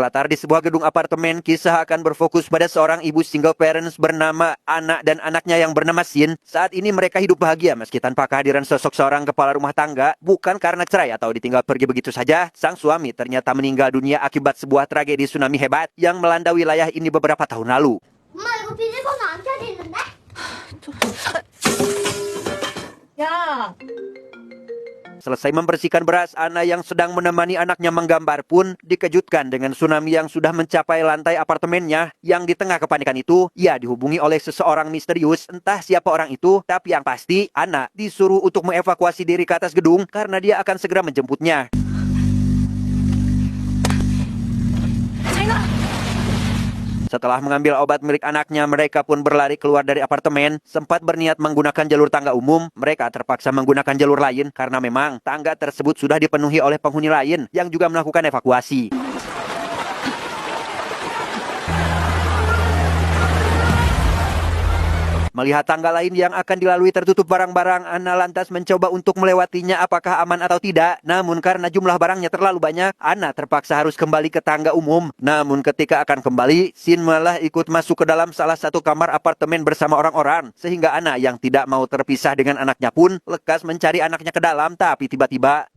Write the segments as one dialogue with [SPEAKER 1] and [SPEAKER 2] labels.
[SPEAKER 1] Berlatar di sebuah gedung apartemen, kisah akan berfokus pada seorang ibu single parents bernama Ana dan anaknya yang bernama Sin. Saat ini mereka hidup bahagia meski tanpa kehadiran sosok seorang kepala rumah tangga. Bukan karena cerai atau ditinggal pergi begitu saja, sang suami ternyata meninggal dunia akibat sebuah tragedi tsunami hebat yang melanda wilayah ini beberapa tahun lalu.
[SPEAKER 2] 엄마 이거 비밀번호 안 켜지는데? 야.
[SPEAKER 1] Selesai membersihkan beras, Ana yang sedang menemani anaknya menggambar pun dikejutkan dengan tsunami yang sudah mencapai lantai apartemennya. Yang di tengah kepanikan itu, ia dihubungi oleh seseorang misterius. Entah siapa orang itu, tapi yang pasti Ana disuruh untuk mengevakuasi diri ke atas gedung karena dia akan segera menjemputnya. Setelah mengambil obat milik anaknya, mereka pun berlari keluar dari apartemen. Sempat berniat menggunakan jalur tangga umum, mereka terpaksa menggunakan jalur lain karena memang tangga tersebut sudah dipenuhi oleh penghuni lain yang juga melakukan evakuasi. Melihat tangga lain yang akan dilalui tertutup barang-barang, Ana lantas mencoba untuk melewatinya apakah aman atau tidak. Namun karena jumlah barangnya terlalu banyak, Ana terpaksa harus kembali ke tangga umum. Namun ketika akan kembali, Sin malah ikut masuk ke dalam salah satu kamar apartemen bersama orang-orang. Sehingga Ana yang tidak mau terpisah dengan anaknya pun lekas mencari anaknya ke dalam, tapi tiba-tiba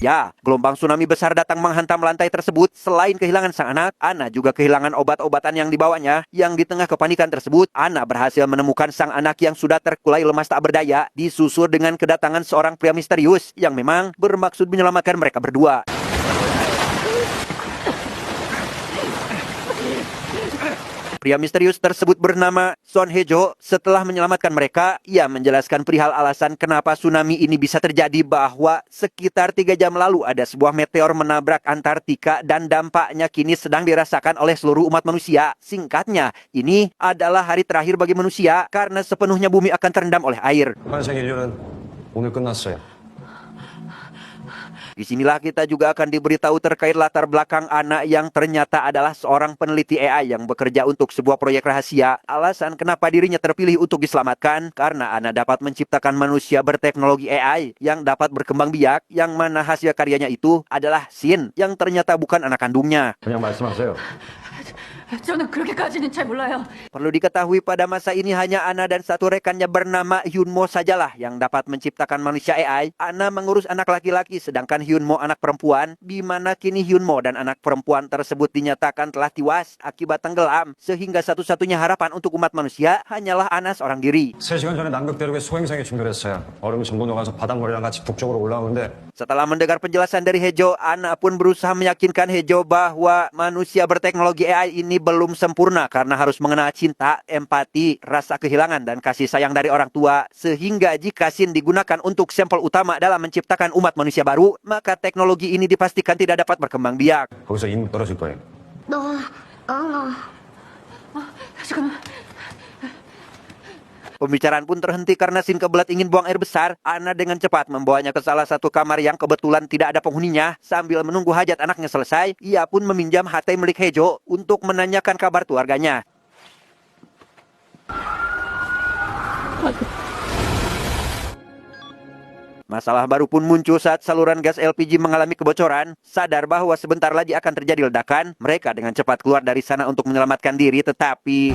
[SPEAKER 1] ya, gelombang tsunami besar datang menghantam lantai tersebut. Selain kehilangan sang anak, Ana juga kehilangan obat-obatan yang dibawanya. Yang di tengah kepanikan tersebut, Ana berhasil menemukan sang anak yang sudah terkulai lemas tak berdaya, disusul dengan kedatangan seorang pria misterius yang memang bermaksud menyelamatkan mereka berdua. Pria misterius tersebut bernama Son Hye-jo. Setelah menyelamatkan mereka, ia menjelaskan perihal alasan kenapa tsunami ini bisa terjadi, bahwa sekitar 3 jam lalu ada sebuah meteor menabrak Antartika dan dampaknya kini sedang dirasakan oleh seluruh umat manusia. Singkatnya, ini adalah hari terakhir bagi manusia karena sepenuhnya bumi akan terendam oleh air.
[SPEAKER 3] 환생 인류는 오늘 끝났어요.
[SPEAKER 1] Disinilah kita juga akan diberitahu terkait latar belakang Ana yang ternyata adalah seorang peneliti AI yang bekerja untuk sebuah proyek rahasia. Alasan kenapa dirinya terpilih untuk diselamatkan, karena Ana dapat menciptakan manusia berteknologi AI yang dapat berkembang biak, yang mana hasil karyanya itu adalah Sin, yang ternyata bukan anak kandungnya.
[SPEAKER 3] 그냥 말씀하세요.
[SPEAKER 4] 저는 그렇게까지는 잘 몰라요.
[SPEAKER 1] Perlu diketahui pada masa ini hanya Ana dan satu rekannya bernama Hyunmo sajalah yang dapat menciptakan manusia AI. Ana mengurus anak laki-laki sedangkan Hyunmo anak perempuan, di mana kini Hyunmo dan anak perempuan tersebut dinyatakan telah tewas akibat tenggelam, sehingga satu-satunya harapan untuk umat manusia hanyalah Ana seorang diri.
[SPEAKER 3] 3시간 전에 남극대륙에 소행성이 충돌했어요. 얼음이 전부 녹아서 바닷물이랑 같이 북쪽으로 올라오는데
[SPEAKER 1] Setelah mendengar penjelasan dari Hejo, Ana pun berusaha meyakinkan Hejo bahwa manusia berteknologi AI ini belum sempurna karena harus mengenal cinta, empati, rasa kehilangan, dan kasih sayang dari orang tua. Sehingga jika Sin digunakan untuk sampel utama dalam menciptakan umat manusia baru, maka teknologi ini dipastikan tidak dapat berkembang biak.
[SPEAKER 3] 거기서 인구 떨어질 거예요.
[SPEAKER 4] 잠깐만.
[SPEAKER 1] Pembicaraan pun terhenti karena Sin kebelat ingin buang air besar. Ana dengan cepat membawanya ke salah satu kamar yang kebetulan tidak ada penghuninya. Sambil menunggu hajat anaknya selesai, ia pun meminjam HP milik Hejo untuk menanyakan kabar keluarganya. Masalah baru pun muncul saat saluran gas LPG mengalami kebocoran. Sadar bahwa sebentar lagi akan terjadi ledakan, mereka dengan cepat keluar dari sana untuk menyelamatkan diri, tetapi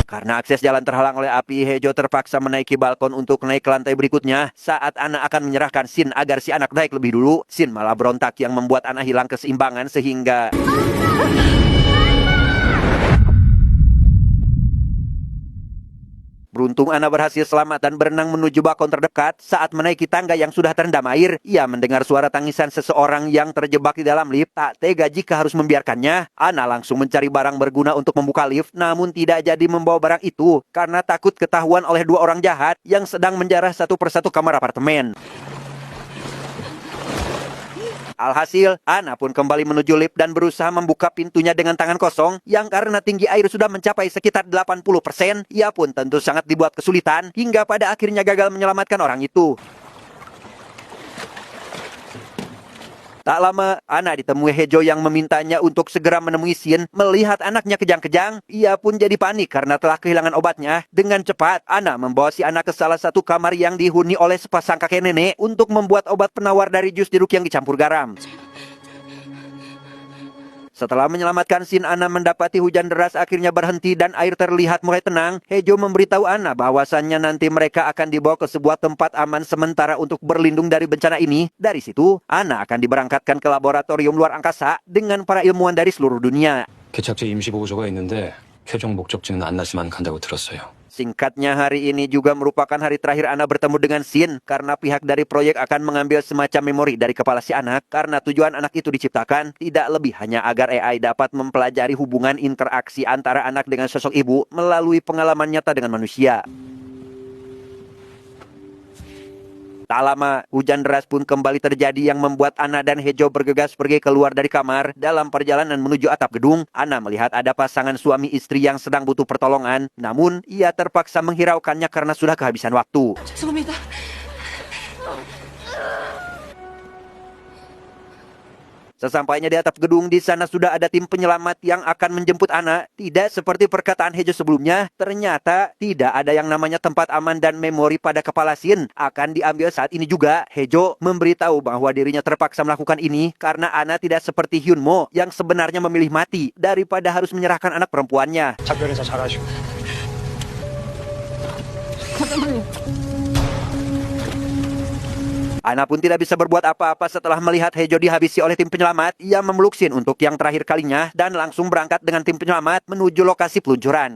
[SPEAKER 1] karena akses jalan terhalang oleh api, Hejo terpaksa menaiki balkon untuk naik ke lantai berikutnya. Saat Ana akan menyerahkan Sin agar si anak naik lebih dulu, Sin malah berontak yang membuat Ana hilang keseimbangan sehingga beruntung Ana berhasil selamat dan berenang menuju balkon terdekat. Saat menaiki tangga yang sudah terendam air, ia mendengar suara tangisan seseorang yang terjebak di dalam lift. Tak tega jika harus membiarkannya, Ana langsung mencari barang berguna untuk membuka lift, namun tidak jadi membawa barang itu karena takut ketahuan oleh 2 orang jahat yang sedang menjarah satu persatu kamar apartemen. Alhasil, Ana pun kembali menuju lift dan berusaha membuka pintunya dengan tangan kosong, yang karena tinggi air sudah mencapai sekitar 80%, ia pun tentu sangat dibuat kesulitan, hingga pada akhirnya gagal menyelamatkan orang itu. Tak lama, Ana ditemui Hejo yang memintanya untuk segera menemui Shin. Melihat anaknya kejang-kejang, ia pun jadi panik karena telah kehilangan obatnya. Dengan cepat, Ana membawa si anak ke salah satu kamar yang dihuni oleh sepasang kakek nenek untuk membuat obat penawar dari jus jeruk yang dicampur garam. Setelah menyelamatkan Shin, Ana mendapati hujan deras akhirnya berhenti dan air terlihat mulai tenang. Hejo memberitahu Ana bahwasannya nanti mereka akan dibawa ke sebuah tempat aman sementara untuk berlindung dari bencana ini. Dari situ, Ana akan diberangkatkan ke laboratorium luar angkasa dengan para ilmuwan dari seluruh dunia.
[SPEAKER 3] 개척제 임시 보고서가 있는데 최종 목적지는 안나시만 간다고 들었어요.
[SPEAKER 1] Singkatnya, hari ini juga merupakan hari terakhir Ana bertemu dengan Shin karena pihak dari proyek akan mengambil semacam memori dari kepala si anak karena tujuan anak itu diciptakan tidak lebih hanya agar AI dapat mempelajari hubungan interaksi antara anak dengan sosok ibu melalui pengalaman nyata dengan manusia. Tak lama, hujan deras pun kembali terjadi yang membuat Ana dan Hejo bergegas pergi keluar dari kamar. Dalam perjalanan menuju atap gedung, Ana melihat ada pasangan suami istri yang sedang butuh pertolongan. Namun, ia terpaksa menghiraukannya karena sudah kehabisan waktu.
[SPEAKER 4] 죄송합니다.
[SPEAKER 1] Sesampainya di atap gedung, di sana sudah ada tim penyelamat yang akan menjemput Ana. Tidak seperti perkataan Hejo sebelumnya, ternyata tidak ada yang namanya tempat aman dan memori pada kepala Shin akan diambil saat ini juga. Hejo memberitahu bahwa dirinya terpaksa melakukan ini karena Ana tidak seperti Hyunmo yang sebenarnya memilih mati daripada harus menyerahkan anak perempuannya.
[SPEAKER 3] 작별인사 잘하시고.
[SPEAKER 4] 감독님.
[SPEAKER 1] Ana pun tidak bisa berbuat apa-apa setelah melihat Hejo dihabisi oleh tim penyelamat. Ia memeluk Shin untuk yang terakhir kalinya dan langsung berangkat dengan tim penyelamat menuju lokasi peluncuran.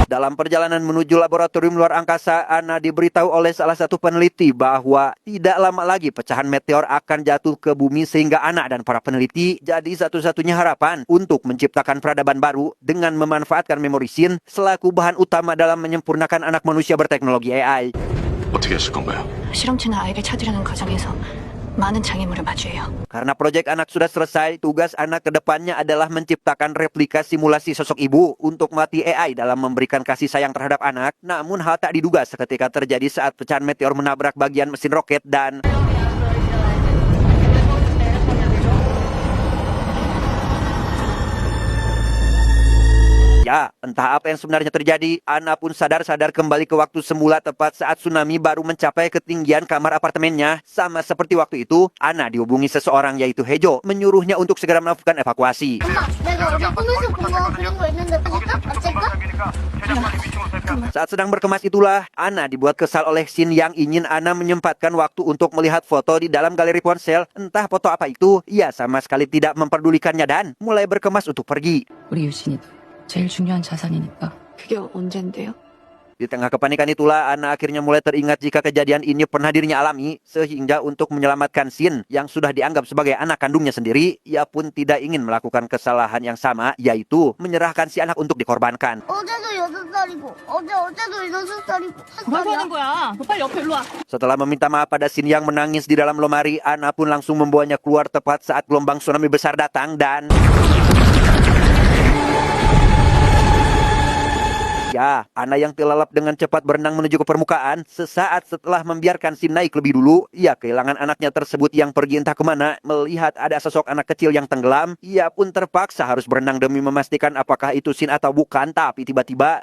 [SPEAKER 1] Dalam perjalanan menuju laboratorium luar angkasa, Ana diberitahu oleh salah satu peneliti bahwa tidak lama lagi pecahan meteor akan jatuh ke bumi sehingga Ana dan para peneliti jadi satu-satunya harapan untuk menciptakan peradaban baru dengan memanfaatkan memori Shin selaku bahan utama dalam menyempurnakan anak manusia berteknologi AI.
[SPEAKER 5] 어떻게 했을 건가요?
[SPEAKER 4] 실험체는 아이를 찾으려는 과정에서 많은 장애물을 마주해요.
[SPEAKER 1] Karena proyek anak sudah selesai, tugas anak ke depannya adalah menciptakan replika simulasi sosok ibu untuk melatih AI dalam memberikan kasih sayang terhadap anak. Namun hal tak diduga seketika terjadi saat pecahan meteor menabrak bagian mesin roket dan... Ya, entah apa yang sebenarnya terjadi, Ana pun sadar-sadar kembali ke waktu semula tepat saat tsunami baru mencapai ketinggian kamar apartemennya. Sama seperti waktu itu, Ana dihubungi seseorang yaitu Hejo, menyuruhnya untuk segera melakukan evakuasi.
[SPEAKER 2] 엄마, 내가 어제 꿈에서 그런 거 있는데 그거 딱 맞을까?
[SPEAKER 1] Saat sedang berkemas itulah, Ana dibuat kesal oleh Shin yang ingin Ana menyempatkan waktu untuk melihat foto di dalam galeri ponsel. Entah foto apa itu, ia sama sekali tidak memperdulikannya dan mulai berkemas untuk pergi.
[SPEAKER 6] 우리 유진이도 제일 중요한 자산이니까.
[SPEAKER 4] 그게 언젠데요?
[SPEAKER 1] Di tengah kepanikan itulah, Ana akhirnya mulai teringat jika kejadian ini pernah dirinya alami, sehingga untuk menyelamatkan Shin yang sudah dianggap sebagai anak kandungnya sendiri, ia pun tidak ingin melakukan kesalahan yang sama, yaitu menyerahkan si anak untuk dikorbankan.
[SPEAKER 2] 어제도 6살이고 어제도 6살이고
[SPEAKER 4] 뭐라고 하는 거야? 너 빨리 옆에 일로 와.
[SPEAKER 1] Setelah meminta maaf pada Shin yang menangis di dalam lemari, Ana pun langsung membawanya keluar tepat saat gelombang tsunami besar datang dan... Ya, Ana yang telalap dengan cepat berenang menuju ke permukaan. Sesaat setelah membiarkan Shin naik lebih dulu, ia kehilangan anaknya tersebut yang pergi entah kemana. Melihat ada sosok anak kecil yang tenggelam, ia pun terpaksa harus berenang demi memastikan apakah itu Shin atau bukan. Tapi tiba-tiba...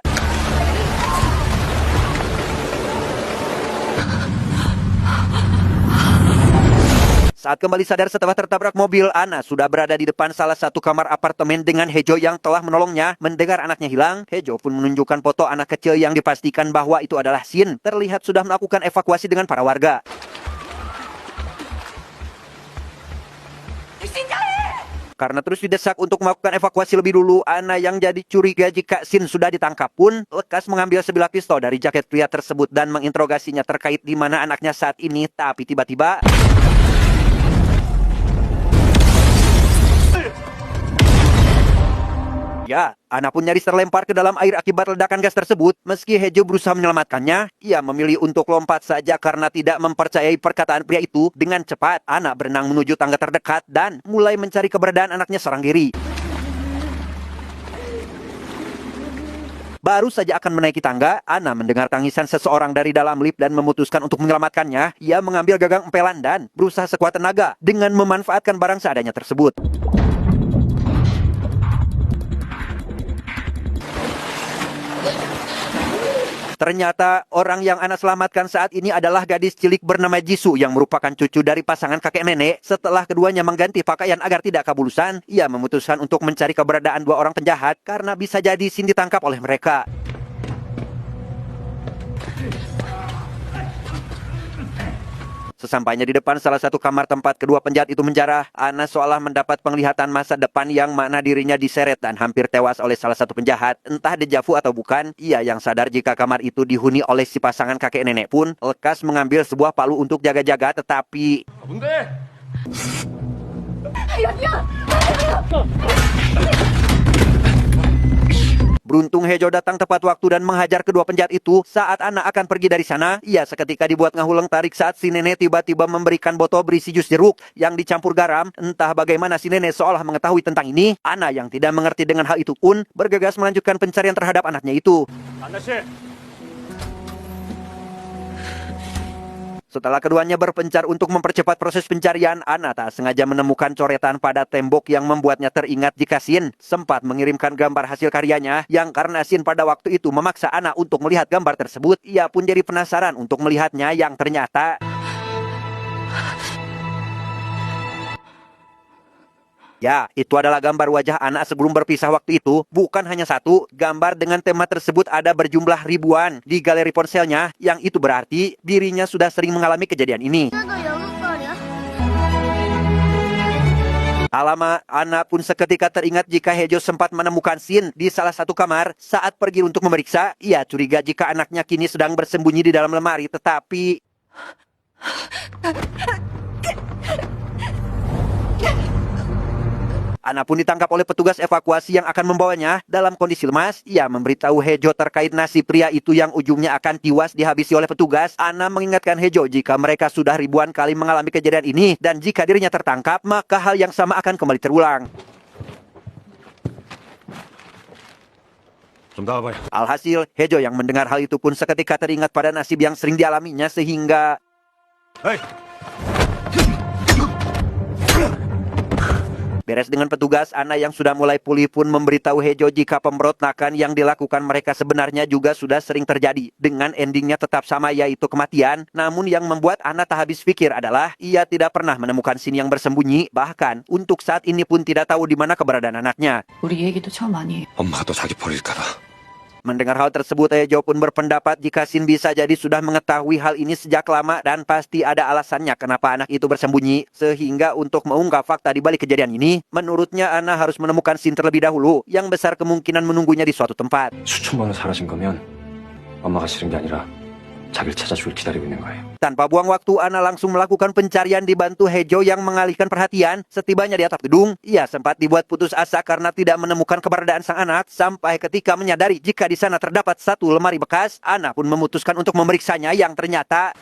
[SPEAKER 1] Saat kembali sadar setelah tertabrak mobil, Ana sudah berada di depan salah satu kamar apartemen dengan Hejo yang telah menolongnya. Mendengar anaknya hilang, Hejo pun menunjukkan foto anak kecil yang dipastikan bahwa itu adalah Shin. Terlihat sudah melakukan evakuasi dengan para warga. Karena terus didesak untuk melakukan evakuasi lebih dulu, Ana yang jadi curiga jika Shin sudah ditangkap pun lekas mengambil sebilah pistol dari jaket pria tersebut dan menginterogasinya terkait di mana anaknya saat ini. Tapi tiba-tiba... Ya, Ana pun nyaris terlempar ke dalam air akibat ledakan gas tersebut. Meski Hejo berusaha menyelamatkannya, ia memilih untuk lompat saja karena tidak mempercayai perkataan pria itu. Dengan cepat, Ana berenang menuju tangga terdekat dan mulai mencari keberadaan anaknya seorang diri. Baru saja akan menaiki tangga, Ana mendengar tangisan seseorang dari dalam lift dan memutuskan untuk menyelamatkannya. Ia mengambil gagang empelan dan berusaha sekuat tenaga dengan memanfaatkan barang seadanya tersebut. Ternyata orang yang Ana selamatkan saat ini adalah gadis cilik bernama Jisoo yang merupakan cucu dari pasangan kakek nenek. Setelah keduanya mengganti pakaian agar tidak kabulusan, ia memutuskan untuk mencari keberadaan dua orang penjahat karena bisa jadi Shin ditangkap oleh mereka. Sesampainya di depan salah satu kamar tempat kedua penjahat itu menjarah, Ana seolah mendapat penglihatan masa depan yang mana dirinya diseret dan hampir tewas oleh salah satu penjahat. Entah dejavu atau bukan, ia yang sadar jika kamar itu dihuni oleh si pasangan kakek nenek pun lekas mengambil sebuah palu untuk jaga-jaga, tetapi... Beruntung Hejo datang tepat waktu dan menghajar kedua penjahat itu. Saat Ana akan pergi dari sana, ia seketika dibuat ngahuleng tarik saat si nenek tiba-tiba memberikan botol berisi jus jeruk yang dicampur garam. Entah bagaimana si nenek seolah mengetahui tentang ini. Ana yang tidak mengerti dengan hal itu pun bergegas melanjutkan pencarian terhadap anaknya itu. Setelah keduanya berpencar untuk mempercepat proses pencarian, Ana tak sengaja menemukan coretan pada tembok yang membuatnya teringat jika Shin sempat mengirimkan gambar hasil karyanya yang karena Shin pada waktu itu memaksa Ana untuk melihat gambar tersebut, ia pun jadi penasaran untuk melihatnya yang ternyata... Ya, itu adalah gambar wajah anak sebelum berpisah waktu itu. Bukan hanya satu, gambar dengan tema tersebut ada berjumlah ribuan di galeri ponselnya. Yang itu berarti dirinya sudah sering mengalami kejadian ini. Alamak, Ana pun seketika teringat jika Hejo sempat menemukan Shin di salah satu kamar. Saat pergi untuk memeriksa, ia curiga jika anaknya kini sedang bersembunyi di dalam lemari. Tetapi... Ana pun ditangkap oleh petugas evakuasi yang akan membawanya. Dalam kondisi lemas, ia memberitahu Hejo terkait nasib pria itu yang ujungnya akan tiwas dihabisi oleh petugas. Ana mengingatkan Hejo jika mereka sudah ribuan kali mengalami kejadian ini, dan jika dirinya tertangkap, maka hal yang sama akan kembali terulang. Alhasil, Hejo yang mendengar hal itu pun seketika teringat pada nasib yang sering dialaminya sehingga... Beres dengan petugas, Ana yang sudah mulai pulih pun memberitahu Hejo jika pemberontakan yang dilakukan mereka sebenarnya juga sudah sering terjadi. Dengan endingnya tetap sama, yaitu kematian. Namun yang membuat Ana tak habis pikir adalah ia tidak pernah menemukan Shin yang bersembunyi. Bahkan untuk saat ini pun tidak tahu di mana keberadaan anaknya.
[SPEAKER 6] 우리 얘기도 처음 아니에요.
[SPEAKER 3] 엄마가 또 자기 버릴까봐.
[SPEAKER 1] Mendengar hal tersebut, Hejo pun berpendapat jika Shin bisa jadi sudah mengetahui hal ini sejak lama dan pasti ada alasannya kenapa anak itu bersembunyi. Sehingga untuk mengungkap fakta di balik kejadian ini, menurutnya Ana harus menemukan Shin terlebih dahulu yang besar kemungkinan menunggunya di suatu tempat.
[SPEAKER 3] 수천 번을 사라진 거면 엄마가 싫은 게 아니라 자기를 찾아주길 기다리고 있는 거예요.
[SPEAKER 1] Tanpa buang waktu, Ana langsung melakukan pencarian dibantu Hejo yang mengalihkan perhatian. Setibanya di atap gedung, ia sempat dibuat putus asa karena tidak menemukan keberadaan sang anak. Sampai ketika menyadari jika di sana terdapat satu lemari bekas, Ana pun memutuskan untuk memeriksanya yang ternyata...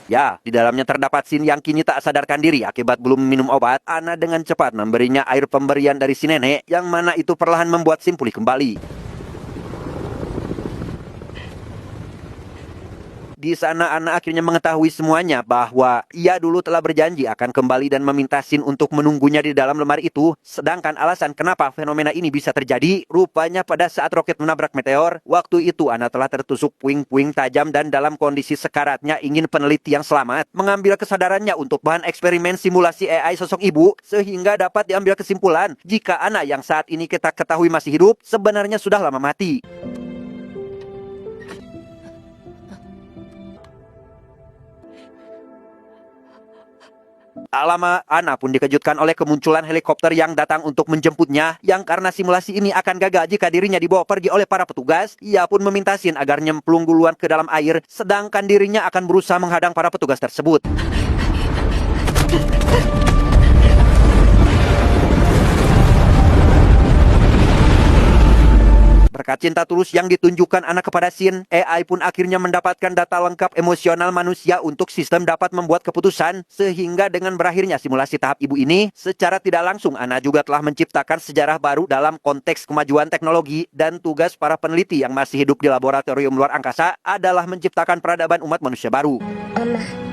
[SPEAKER 1] Ya, di dalamnya terdapat Shin yang kini tak sadarkan diri akibat belum minum obat. Ana dengan cepat memberinya air pemberian dari si nenek, yang mana itu perlahan membuat Shin pulih kembali. Di sana Ana akhirnya mengetahui semuanya bahwa ia dulu telah berjanji akan kembali dan meminta Shin untuk menunggunya di dalam lemari itu. Sedangkan alasan kenapa fenomena ini bisa terjadi, rupanya pada saat roket menabrak meteor, waktu itu Ana telah tertusuk puing-puing tajam dan dalam kondisi sekaratnya ingin peneliti yang selamat mengambil kesadarannya untuk bahan eksperimen simulasi AI sosok ibu, sehingga dapat diambil kesimpulan jika Ana yang saat ini kita ketahui masih hidup, sebenarnya sudah lama mati. Alamak, Ana pun dikejutkan oleh kemunculan helikopter yang datang untuk menjemputnya, yang karena simulasi ini akan gagal jika dirinya dibawa pergi oleh para petugas. Ia pun meminta Shin agar nyemplung duluan ke dalam air, sedangkan dirinya akan berusaha menghadang para petugas tersebut. Berkat Berkat cinta tulus yang ditunjukkan anak kepada Shin, AI pun akhirnya mendapatkan data lengkap emosional manusia untuk sistem dapat membuat keputusan, sehingga dengan berakhirnya simulasi tahap ibu ini, secara tidak langsung Ana juga telah menciptakan sejarah baru dalam konteks kemajuan teknologi, dan tugas para peneliti yang masih hidup di laboratorium luar angkasa adalah menciptakan peradaban umat manusia baru.
[SPEAKER 2] Mama,